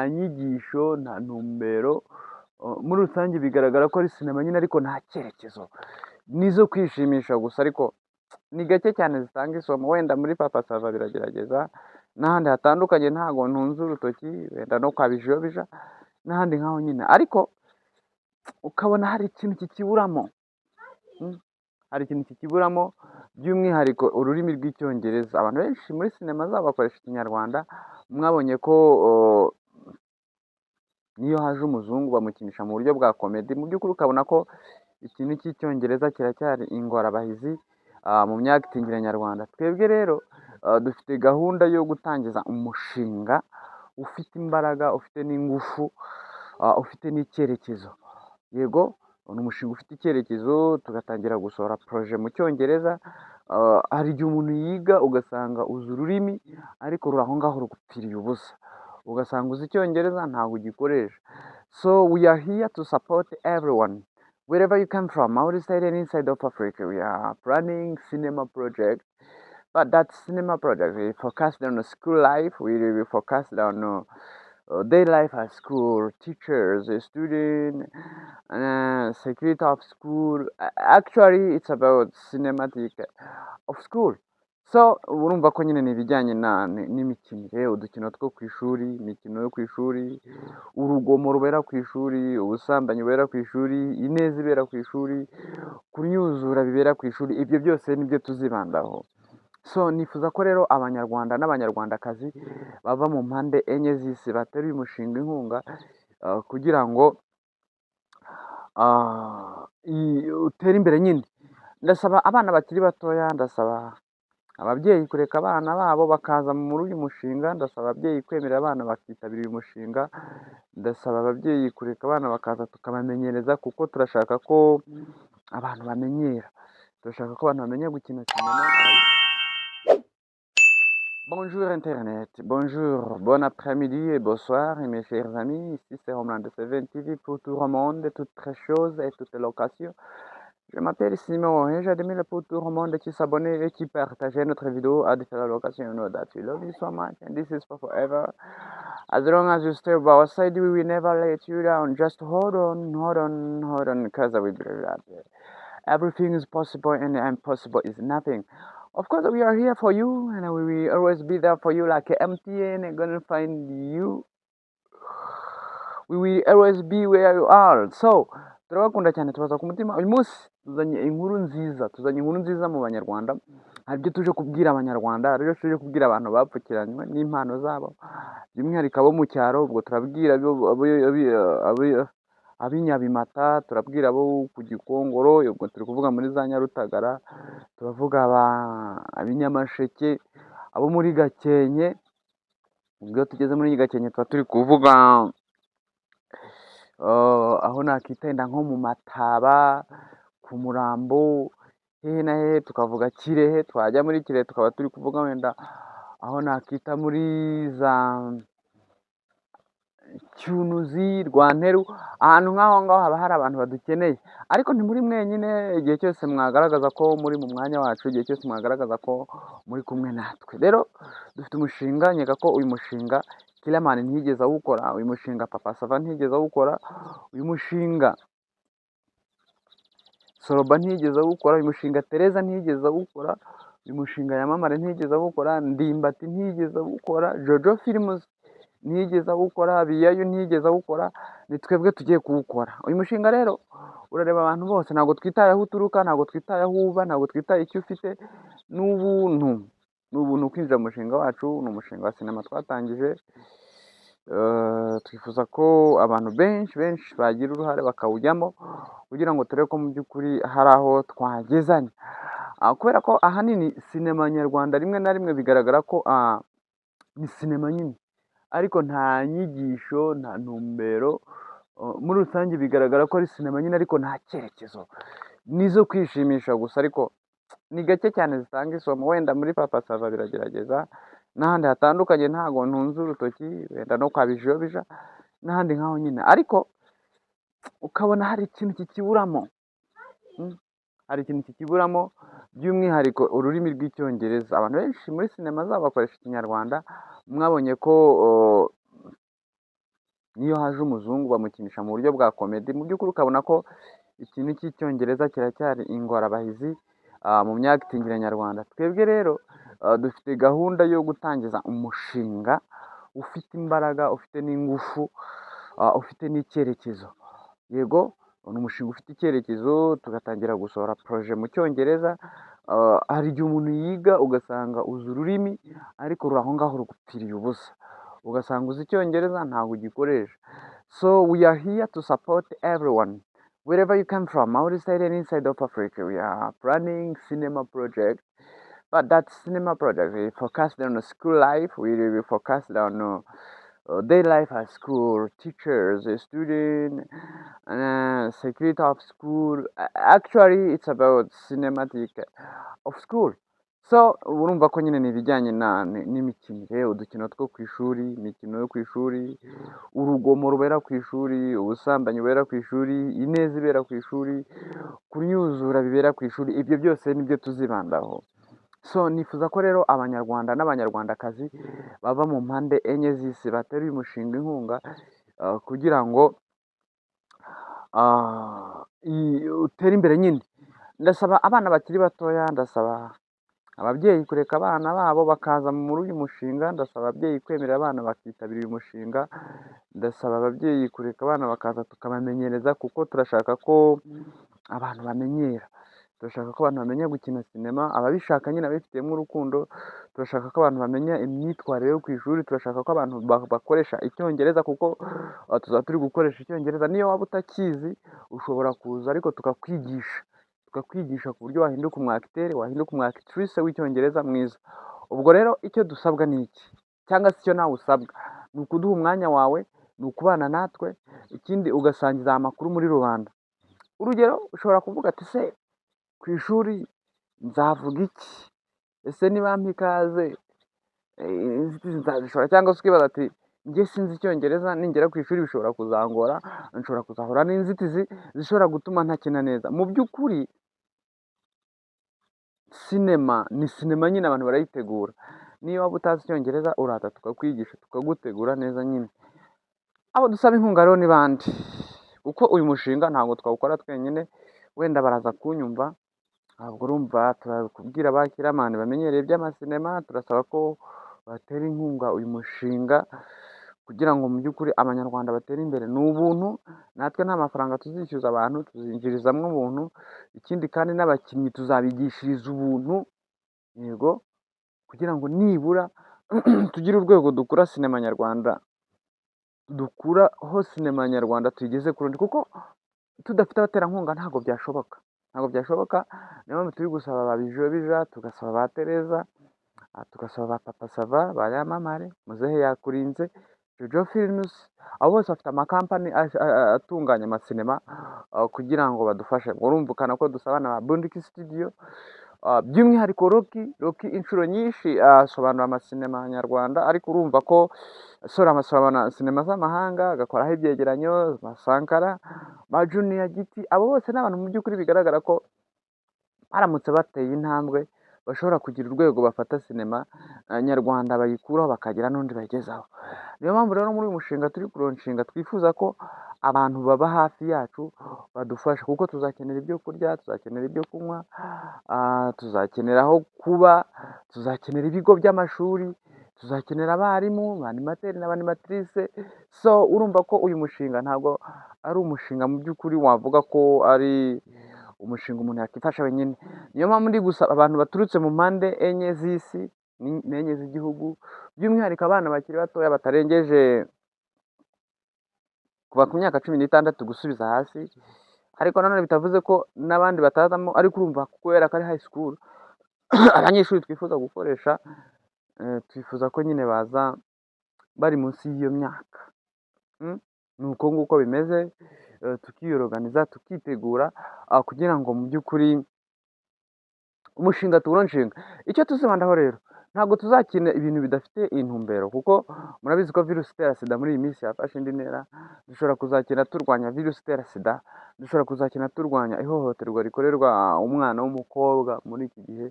nyigisho, nta ntumbero, muri rusange bigaragara ko ari sinema nyine ariko nta cyerekezo, nizo kwishimisha gusa ariko ni gake cyane zitanga isomo, wenda muri Papa Sava biragerageza n'ahandi hatandukanye ntago ntunze urutoki, wenda no kwa Bijobija n'ahandi nk'aho nyine, ariko ukabona hari ikintu kikiburamo, hari ikintu kikiburamo by'umwihariko ururimi rw'icyongereza. Abantu benshi muri sinema zabo bakoresha ikinyarwanda, mwabonye ko niyo haje umuzungu bamukinisha mu buryo bwa komedi, mu by'ukuri ukabona ko ikintu cy'icyongereza kiracyari ingorabahizi mu myakitingire nyarwanda. Twebwe rero dufite gahunda yo gutangiza umushinga ufite imbaraga, ufite n'ingufu, ufite n'icyerekezo. Yego ni umushinga ufite icyerekezo, tugatangira gusohora poroje mu cyongereza. Hari igihe umuntu yiga ugasanga uzi ururimi ariko ruri aho ngaho rugupfiriye ubusa, ugasanga uzi icyongereza ntabwo ugikoresha. So we are here to support everyone wherever you come from, outside and inside of Africa. We are planning cinema project, but that cinema project we focused on school life. We focused on their life at school, teachers, student, security of school. Actually, it's about cinematic of school. So urumva ko nyine ni ibijyanye n'imikinire, udukino two ku ishuri, imikino yo ku ishuri, urugomo rubera ku ishuri, ubusambanyi bubera ku ishuri, ineza ibera ku ishuri, kunyuzura bibera ku ishuri, ibyo byose nibyo tuzibandaho. So nifuza ko rero abanyarwanda n'abanyarwandakazi bava mu mpande enye z'isi bateruye umushinga inkunga, kugira ngo utere imbere nyine. Ndasaba abana bakiri batoya, ndasaba ababyeyi kureka abana babo bakaza muri uyu mushinga, ndasaba ababyeyi kwemerera abana bakitabira uyu mushinga, ndasaba ababyeyi kureka abana bakaza tukabamenyereza, kuko turashaka ko abantu bamenyera, turashaka ko abantu bamenya gukina sinema. Bonjour Internet, bonjour, bon après-midi et bonsoir mes chers amis, ici c'est Homeland 7 TV pour tout le monde, toutes les choses et toutes les locations. Je m'appelle Simon et j'admire pour tout le monde qui s'abonne et qui partage notre vidéo à différentes locations. You know that we love you so much and this is for forever. As long as you stay by our side, we will never let you down. Just hold on, because we believe that everything is possible and impossible is nothing. Of course, we are here for you and we will always be there for you like MTN gonna find you. We will always be where you are. So, turabakunda cyane, tubaza ku mutima. Uyu munsi tuzanye inkuru nziza mu banyarwanda. Hari ibyo tuje kubwira abanyarwanda, hari ibyo tuje kubwira abantu bapfukiranywe n'impano zabo, by'umwihariko abo mu cyaro. Ubwo turabwira ab'inyabimata, turabwira abo ku Gikongoro, ubwo turi kuvuga muri za Nyarutagara, turavuga ab'inyamasheke, abo muri Gakenke. Ubwo tugeze muri Gakenke tuba turi kuvuga aho nakita wenda nko mu Mataba, ku Murambo, hehe na hehe, tukavuga Kirehe. Twajya muri Kirehe tukaba turi kuvuga wenda aho nakita muri za Cyunuzi, Rwanteru. Ahantu nk'aho ngaho haba hari abantu badukeneye, ariko ntimuri mwenyine. Igihe cyose mwagaragaza ko muri mu mwanya wacu, igihe cyose mwagaragaza ko muri kumwe natwe. Rero dufite umushinga, nkeka ko uyu mushinga Kiramani ntiyigeze awukora, uyu mushinga Papa Sava ntiyigeze awukora, uyu mushinga Soroba ntiyigeze awukora, uyu mushinga Tereza ntiyigeze awukora, uyu mushinga Yamamare ntiyigeze awukora, Ndimbati ntiyigeze awukora, Jojo Films ntiyigeze awukora, Biyayo ntiyigeze awukora. Ni twebwe tugiye kuwukora uyu mushinga. Rero urareba abantu bose, ntabwo twitaye aho uturuka, ntabwo twitaye aho uva, ntabwo twitaye icyo ufite. Ni ubuntu kwinjira mu mushinga wacu. Ni umushinga wa sinema twatangije, twifuza ko abantu benshi bagira uruhare bakawujyamo, kugira ngo turebe ko mu by'ukuri hari aho twagezanya, kubera ko ahanini sinema nyarwanda rimwe na rimwe bigaragara ko ni sinema nyine ariko nta nyigisho, nta ntumbero. Muri rusange bigaragara ko ari sinema nyine ariko nta cyerekezo, nizo kwishimisha gusa, ariko ni gake cyane zitanga isomo. Wenda muri Papa Sava biragerageza n'ahandi hatandukanye ntago ntunze urutoki, wenda no kwa Bijobija n'ahandi nk'aho nyine, ariko ukabona hari ikintu kikiburamo, by'umwihariko ururimi rw'icyongereza. Abantu benshi muri sinema zabo bakoresha ikinyarwanda, mwabonye ko n'iyo haje umuzungu bamukinisha mu buryo bwa komedi, mu by'ukuri ukabona ko ikintu cy'icyongereza kiracyari ingorabahizi mu myagitingire nyarwanda. Twebwe rero dufite gahunda yo gutangiza umushinga ufite imbaraga, ufite n'ingufu, ufite n'icyerekezo. Yego, ni umushinga ufite icyerekezo, tugatangira gusohora poroje mu cyongereza. Hari igihe umuntu yiga ugasanga uzi ururimi ariko ruri aho ngaho rugupfiriye ubusa, ugasanga uzi icyongereza ntabwo ugikoresha. So we are here to support everyone wherever you come from, outside and inside of Africa. We are planning cinema project, but that cinema project we focused on school life. We focused on their life at school, teachers, student, security of school. Actually, it's about cinematic of school. So urumva ko nyine ni ibijyanye n'imikinire, udukino two ku ishuri, imikino yo ku ishuri, urugomo rubera ku ishuri, ubusambanyi bubera ku ishuri, ineza ibera ku ishuri, kunyuzura bibera ku ishuri, ibyo byose nibyo tuzibandaho. So nifuza ko rero abanyarwanda n'abanyarwandakazi bava mu mpande enye z'isi batera uyu mushinga inkunga, kugira ngo utere imbere nyine. Ndasaba abana bakiri batoya, ndasaba ababyeyi kureka abana babo bakaza muri uyu mushinga, ndasaba ababyeyi kwemerera abana bakitabira uyu mushinga, ndasaba ababyeyi kureka abana bakaza tukabamenyereza, kuko turashaka ko abantu bamenyera, turashaka ko abantu bamenya gukina sinema, ababishaka nyine abifitemo urukundo, turashaka ko abantu bamenya imyitwarire yo ku ishuri, turashaka ko abantu bakoresha icyongereza, kuko tuzaba turi gukoresha icyongereza. Niyo waba utakizi ushobora kuza ariko tukakwigisha ku buryo wahinduka umwakitere, wahinduka umwakitrice w'icyongereza mwiza. Ubwo rero icyo dusabwa ni iki, cyangwa se icyo nawe usabwa, ni ukuduha umwanya wawe, ni ukubana natwe, ikindi ugasangiza amakuru muri rubanda. Urugero, ushobora kuvuga ati se ku ishuri nzavuga iki, ese nibampa ikaze inzitizi nzazishobora, cyangwa se ukibaza ati njye sinzi icyongereza, ningera ku ishuri bishobora kuzangora, nshobora kuzahura n'inzitizi zishobora gutuma ntakina neza. Mu by'ukuri sinema ni sinema nyine, abantu barayitegura. Niyo waba utazi icyongereza uraza tukakwigisha, tukagutegura neza nyine. Abo dusaba inkunga rero ni bande? Kuko uyu mushinga ntabwo twawukora twenyine, wenda baraza kunyumva, ntabwo urumva turakubwira abakiramani bamenyereye iby'amasinema, turasaba ko batera inkunga uyu mushinga kugira ngo mu by'ukuri abanyarwanda batere imbere. Ni ubuntu, natwe nta mafaranga tuzishyuza abantu, tuzinjirizamo ubuntu, ikindi kandi n'abakinnyi tuzabigishiriza ubuntu, yego, kugira ngo nibura tugire urwego dukura sinema nyarwanda, dukuraho sinema nyarwanda tuyigeze ku rundi, kuko tudafite abaterankunga ntabwo byashoboka, niyo mpamvu turi gusaba ba Bijobija, tugasaba ba Tereza, tugasaba ba Papa Sava, ba Yamamare, Muzehe Yakurinze, Jojo Films, abo bose bafite amakampani atunganya amasinema, kugira ngo badufashe. Urumvikana ko dusaba na Bundiki Studio, by'umwihariko Rocky inshuro nyinshi asobanura amasinema nyarwanda, ariko urumva ko asobanura sinema z'amahanga, agakoraho ibyegeranyo, ba Sankara, ba Junior Giti, abo bose ni abantu mu by'ukuri bigaragara ko baramutse bateye intambwe bashobora kugira urwego bafata sinema nyarwanda bayikuraho bakagira n'undi bagezaho. Niyo mpamvu rero muri uyu mushinga turi kuronshinga, twifuza ko abantu baba hafi yacu badufasha, kuko tuzakenera ibyo kurya, tuzakenera ibyo kunywa, tuzakenera aho kuba, tuzakenera ibigo by'amashuri, tuzakenera abarimu, animateri n'abanimatrice. So urumva ko uyu mushinga ntabwo ari umushinga mu by'ukuri wavuga ko ari umushinga umuntu yakifasha wenyine. Niyo mpamvu ndi gusaba abantu baturutse mu mpande enye z'isi n'enye z'igihugu, by'umwihariko abana bakiri batoya batarengeje kuva ku myaka 16 gusubiza hasi, ariko nanone bitavuze ko n'abandi batazamo, ariko urumva kubera ko ari high school abanyeshuri twifuza gukoresha, twifuza ko nyine baza bari munsi y'iyo myaka. Ni uko nguko bimeze, tukiyoroganiza, tukitegura, kugira ngo mu by'ukuri umushinga tuwuronshinga. Icyo tuzibandaho rero, ntabwo tuzakina ibintu bidafite intumbero, kuko murabizi ko virusi itera sida muri iyi minsi yafashe indi ntera. Dushobora kuzakina turwanya virusi itera sida, dushobora kuzakina turwanya ihohoterwa rikorerwa umwana w'umukobwa muri iki gihe,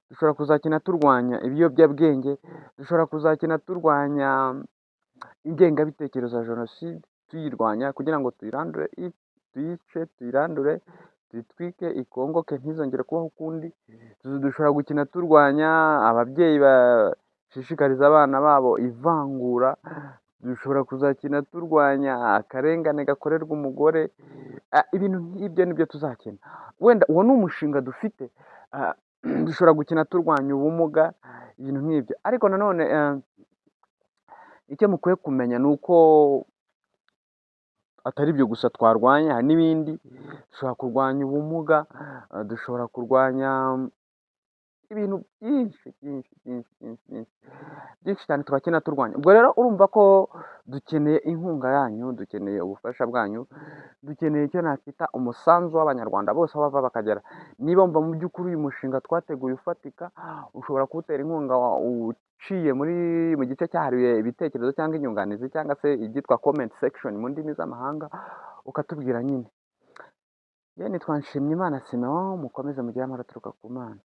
dushobora kuzakina turwanya ibiyobyabwenge, dushobora kuzakina turwanya ingengabitekerezo ya jenoside, tuyirwanya kugira ngo tuyirandure, tuyice, tuyirandure, tuyitwike, ikongoke ntizongere kubaho ukundi. Dushobora gukina turwanya ababyeyi bashishikariza abana babo ivangura, dushobora kuzakina turwanya akarengane gakorerwa umugore. Ibintu nk'ibyo nibyo tuzakina, wenda uwo ni umushinga dufite. Dushobora gukina turwanya ubumuga, ibintu nk'ibyo. Ariko nanone icyo mukwiye kumenya ni uko atari ibyo gusa twarwanya, hari n'ibindi. Dushobora kurwanya ubumuga, dushobora kurwanya ibintu byinshi byinshi byinshi byinshi byinshi byinshi cyane twakina turwanya. Ubwo rero urumva ko dukeneye inkunga yanyu, dukeneye ubufasha bwanyu, dukeneye icyo nakwita umusanzu w'abanyarwanda bose aho bava bakagera. Niba wumva mu by'ukuri uyu mushinga twateguye ufatika, ushobora kuwutera inkunga uciye mu gice cyahariwe ibitekerezo cyangwa inyunganizi, cyangwa se ibyitwa comment section mu ndimi z'amahanga, ukatubwira nyine. Nitwa Nshimyimana Simeon, mukomeze mugire amahoro aturuka ku Mana.